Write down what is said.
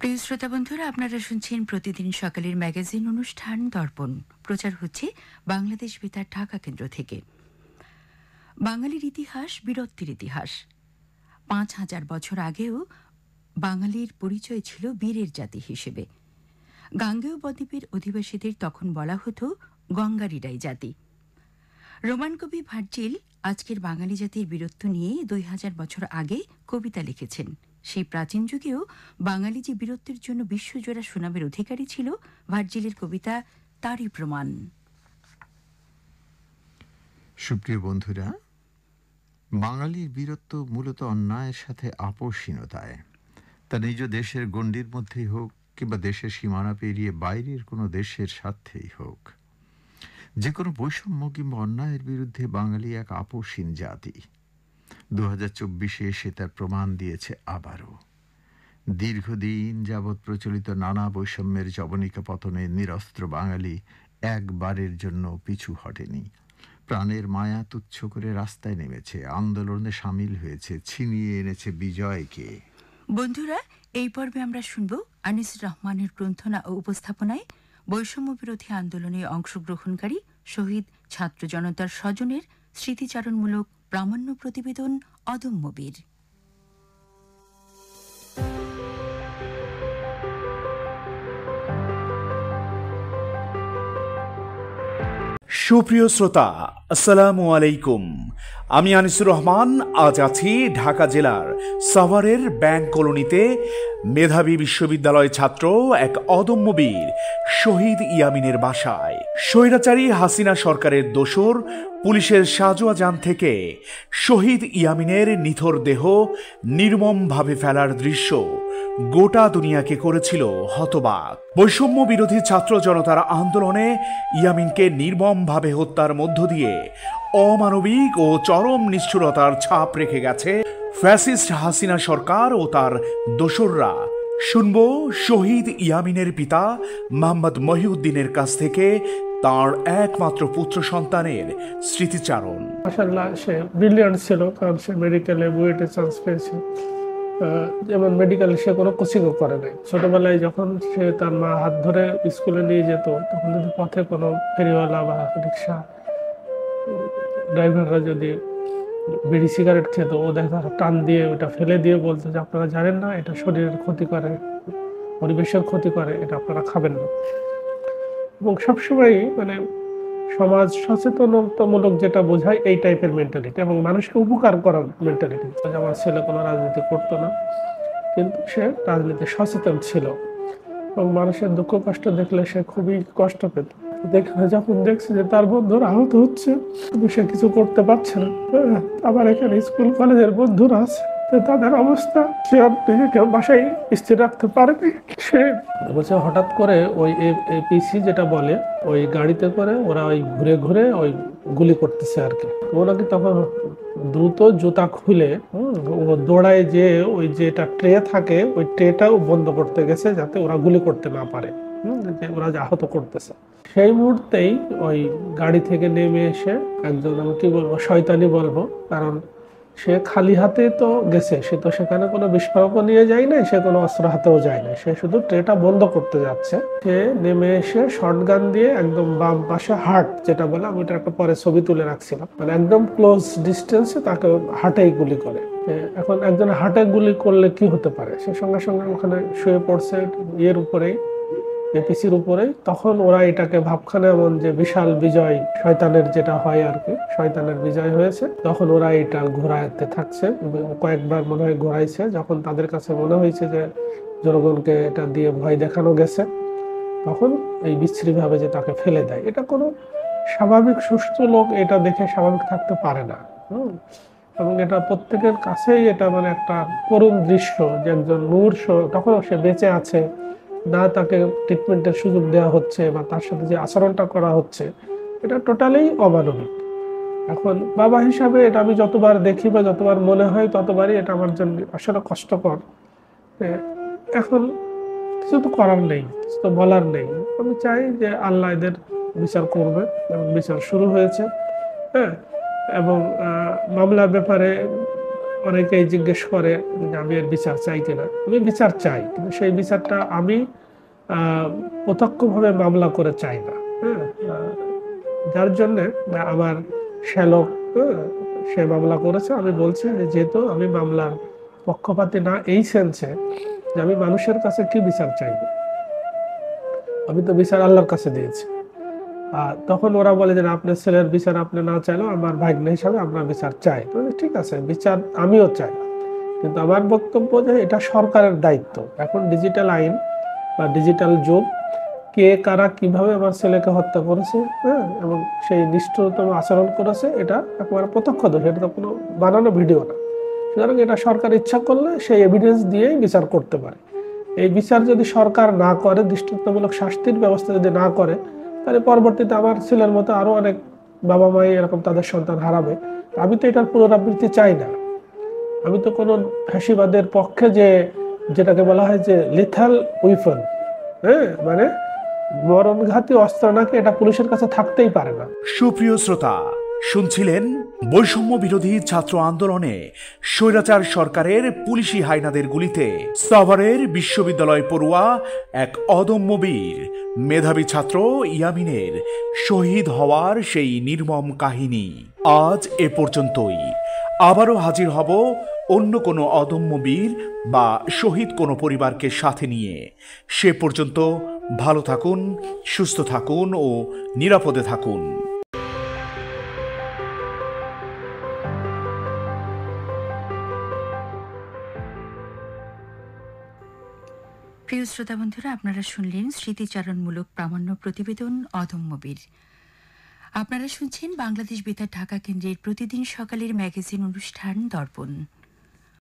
প্রিয় শ্রোতা বন্ধুরা, আপনারা শুনছেন প্রতিদিন সকালের ম্যাগাজিন অনুষ্ঠান দর্পণ। প্রচার হচ্ছে বাংলাদেশ বেতার ঢাকা কেন্দ্র থেকে। বাঙালির ইতিহাস বীরত্বের ইতিহাস। ৫,০০০ বছর আগেও বাঙালির পরিচয় ছিল বীরের জাতি হিসেবে। গাঙ্গেয় বদ্বীপের অধিবাসীদের তখন বলা হতো গঙ্গারিডাই জাতি। রোমান কবি ভার্জিল আজকের বাঙালি জাতির বীরত্ব নিয়ে ২,০০০ বছর আগে কবিতা লিখেছেন। সেই প্রাচীন যুগেও বাঙালি যে বীরত্বের জন্য বিশ্বজোড়া সুনামের অধিকারী ছিল, ভার্জিলের কবিতা তারই প্রমাণ। সুপ্রিয় বন্ধুরা, বাঙালির বীরত্ব মূলত অন্যায়ের সাথে আপোষহীনতায়, তা নিজ দেশের গণ্ডির মধ্যেই হোক কিংবা দেশের সীমানা পেরিয়ে বাইরের কোনো দেশের স্বার্থেই হোক, যে কোনো বৈষম্য কিংবা অন্যায়ের বিরুদ্ধে বাঙালি এক আপোষহীন জাতি। ২০২৪ এসে তার প্রমাণ দিয়েছে আবারও। দীর্ঘদিন যাবৎ প্রচলিত নানা বৈষম্যের জবনিকা পতনে নিরস্ত্র বাঙালি একবারের জন্য পিছু হটেনি। প্রাণের মায়া তুচ্ছ করে রাস্তায় নেমেছে, আন্দোলনে সামিল হয়েছে, ছিনিয়ে এনেছে বিজয়কে। বন্ধুরা, এই পর্বে আমরা শুনব আনিসুর রহমানের গ্রন্থনা ও উপস্থাপনায় বৈষম্য বিরোধী আন্দোলনে অংশগ্রহণকারী শহীদ ছাত্র জনতার স্বজনের স্মৃতিচারণমূলক প্রামাণ্য প্রতিবেদন অদম্য বীর। সুপ্রিয় শ্রোতা, আসসালামু আলাইকুম। আমি আনিসুর রহমান আজ আছি ঢাকা জেলার সাভারের ব্যাংক কলোনিতে মেধাবী বিশ্ববিদ্যালয় ছাত্র এক অদম্য বীর শহীদ ইয়ামিনের বাসায়। স্বৈরাচারী হাসিনা সরকারের দোসর পুলিশের সাজোয়া যান থেকে শহীদ ইয়ামিনের নিথর দেহ নির্মমভাবে ফেলার দৃশ্য গোটা দুনিয়াকে করেছিল হতবাক। বৈষম্য বিরোধী ছাত্র জনতার আন্দোলনে ইয়ামিনকে নির্মমভাবে হত্যার মধ্য দিয়ে অমানবিক ও চরম নিষ্ঠুরতার ছাপ রেখে গেছে ফ্যাসিস্ট হাসিনা সরকার ও তার দোসররা। শুনব শহীদ ইয়ামিনের পিতা মোহাম্মদ মহিউদ্দিনের কাছ থেকে তার একমাত্র পুত্র সন্তানের স্মৃতিচারণ। মাশাআল্লাহ, সে ব্রিলিয়ান্ট ছিল, কারণ সে মেডিকেলে বুয়েটে চান্স পেয়েছে। যেমন মেডিকেলে সে কোনো কোচিংও করে নাই। ছোটবেলায় যখন সে তার মা হাত ধরে স্কুলে নিয়ে যেত, তখন যদি পথে কোনো ফেরিওয়ালা বা রিক্সা ড্রাইভাররা যদি বিড়ি সিগারেট খেত, ও দেখা টান দিয়ে ওটা ফেলে দিয়ে বলতো যে আপনারা জানেন না এটা শরীরের ক্ষতি করে, পরিবেশের ক্ষতি করে, এটা আপনারা খাবেন না। এবং সবসময় মানে সমাজ সচেতনতামূলক যেটা বোঝায় এই টাইপের মেন্টালিটি এবং মানুষকে উপকার করার মেন্টালিটি। আমার ছেলে কোনো রাজনীতি করতো না, কিন্তু সে রাজনীতি সচেতন ছিল এবং মানুষের দুঃখ কষ্ট দেখলে সে খুবই কষ্ট পেত। যখন দেখছে যে তার বন্ধুরা আহত হচ্ছে কিন্তু সে কিছু করতে পারছে না, আবার এখানে স্কুল কলেজের বন্ধুরা আছে, তাদের অবস্থা সে নিজেকে বাসায় স্থির রাখতে পারেনি। সে বলছে হঠাৎ করে ওই পিসি যেটা বলে ওই গাড়িতে করে ওরা ওই ঘুরে ঘুরে ওই গুলি করতেছে আর কি। ও নাকি তখন দ্রুত জুতা খুলে ও দৌড়ায় যে ওই যেটা ট্রে থাকে ওই ট্রেটাও বন্ধ করতে গেছে যাতে ওরা গুলি করতে না পারে, ওরা যে আহত করতেছে। সেই মুহূর্তেই ওই গাড়ি থেকে নেমে এসে একজন, আমি কি বলবো, শয়তানি বলবো, কারণ সে খালি হাতে তো গেছে, সে তো সেখানে কোনো বিস্ফোরকও নিয়ে যায় না, সে কোনো অস্ত্র হাতেও যায় না, সে শুধু ট্রেটা বন্ধ করতে যাচ্ছে। সে নেমে এসে শর্টগান দিয়ে একদম বাম পাশে হার্ট যেটা বলে, আমি এটা একটা পরে ছবি তুলে রাখছিলাম, মানে একদম ক্লোজ ডিস্টেন্সে তাকে হার্টেই গুলি করে। এখন একজন হার্টে গুলি করলে কি হতে পারে, সে সঙ্গে সঙ্গে ওখানে শুয়ে পড়ছে ইয়ের উপরেই, এপিসির উপরে। তখন ওরা এটাকে ভাবখানে এমন যে বিশাল বিজয়, শয়তানের যেটা হয় আর কি, শয়তানের বিজয় হয়েছে। তখন ওরা এটা ঘোরাতে থাকছে, কয়েকবার মনে হয় ঘোরাইছে। যখন তাদের কাছে মনে হয়েছে যে জনগণকে এটা দিয়ে ভয় দেখানো গেছে, তখন এই বিশ্রীভাবে যে তাকে ফেলে দেয়। এটা কোনো স্বাভাবিক সুস্থ লোক এটা দেখে স্বাভাবিক থাকতে পারে না। এবং এটা প্রত্যেকের কাছেই এটা মানে একটা করুণ দৃশ্য যে একজন মুমূর্ষ, তখন সে বেঁচে আছে না, তাকে ট্রিটমেন্টের সুযোগ দেওয়া হচ্ছে বা তার সাথে যে আচরণটা করা হচ্ছে, এটা টোটালি অমানবিক। এখন বাবা হিসাবে এটা আমি যতবার দেখি বা যতবার মনে হয় ততবারই এটা আমার জন্য আসলে কষ্টকর। এখন কিছু তো করার নেই, কিছু তো বলার নেই। আমি চাই যে আল্লাহ এদের বিচার করবে এবং বিচার শুরু হয়েছে। এবং মামলার ব্যাপারে অনেকেই জিজ্ঞেস করে যে আমি এর বিচার চাই কিনা। আমি বিচার চাই, কিন্তু সেই বিচারটা আমি প্রত্যক্ষভাবে মামলা করে চাই না। হ্যাঁ, যার জন্যে আমার শ্যালক, সে মামলা করেছে। আমি বলছি যে যেহেতু আমি মামলার পক্ষপাতী না এই সেন্সে যে আমি মানুষের কাছে কি বিচার চাইব, আমি তো বিচার আল্লাহর কাছে দিয়েছি। তখন ওরা বলে যে আপনার ছেলের বিচার আপনি না চাইলেও আমার ভাগ্নে হিসাবে আমরা বিচার চাই। তো ঠিক আছে, বিচার আমিও চাই, কিন্তু আমার বক্তব্য যে এটা সরকারের দায়িত্ব। এখন ডিজিটাল আইন বা ডিজিটাল যুগ, কে কারা কিভাবে আমার ছেলেকে হত্যা করেছে, হ্যাঁ, এবং সেই নিষ্ঠুরতম আচরণ করেছে, এটা একেবারে প্রত্যক্ষদর্শী, এটা তো কোনো বানানো ভিডিও না। সুতরাং এটা সরকার ইচ্ছা করলে সেই এভিডেন্স দিয়েই বিচার করতে পারে। এই বিচার যদি সরকার না করে, দৃষ্টান্তমূলক শাস্তির ব্যবস্থা যদি না করে, তাহলে পরবর্তীতে আমার ছেলের মতো আরো অনেক বাবা মাই এরকম তাদের সন্তান হারাবে। আমি তো এটার পুনরাবৃত্তি চাই না। আমি তো কোনো ফ্যাসিবাদের পক্ষে যে, যেটাকে বলা হয় যে লিথাল উইপন, হ্যাঁ, মানে মরণঘাতী অস্ত্র নাকি, এটা পুলিশের কাছে থাকতেই পারে না। সুপ্রিয় শ্রোতা, শুনছিলেন বৈষম্য বিরোধী ছাত্র আন্দোলনে স্বৈরাচার সরকারের পুলিশি হায়নাদের গুলিতে সাভারের বিশ্ববিদ্যালয় পড়ুয়া এক অদম্য বীর মেধাবী ছাত্র ইয়ামিনের শহীদ হওয়ার সেই নির্মম কাহিনী। আজ এ পর্যন্তই। আবারও হাজির হব অন্য কোনো অদম্য বীর বা শহীদ কোনো পরিবারকে সাথে নিয়ে। সে পর্যন্ত ভালো থাকুন, সুস্থ থাকুন ও নিরাপদে থাকুন। প্রিয় শ্রোতা বন্ধুরা, আপনারা শুনলেন স্মৃতিচারণমূলক প্রামাণ্য প্রতিবেদন অদম্যবীর। আপনারা শুনছেন বাংলাদেশ বেতার ঢাকা কেন্দ্রের প্রতিদিন সকালের ম্যাগাজিন অনুষ্ঠান দর্পণ।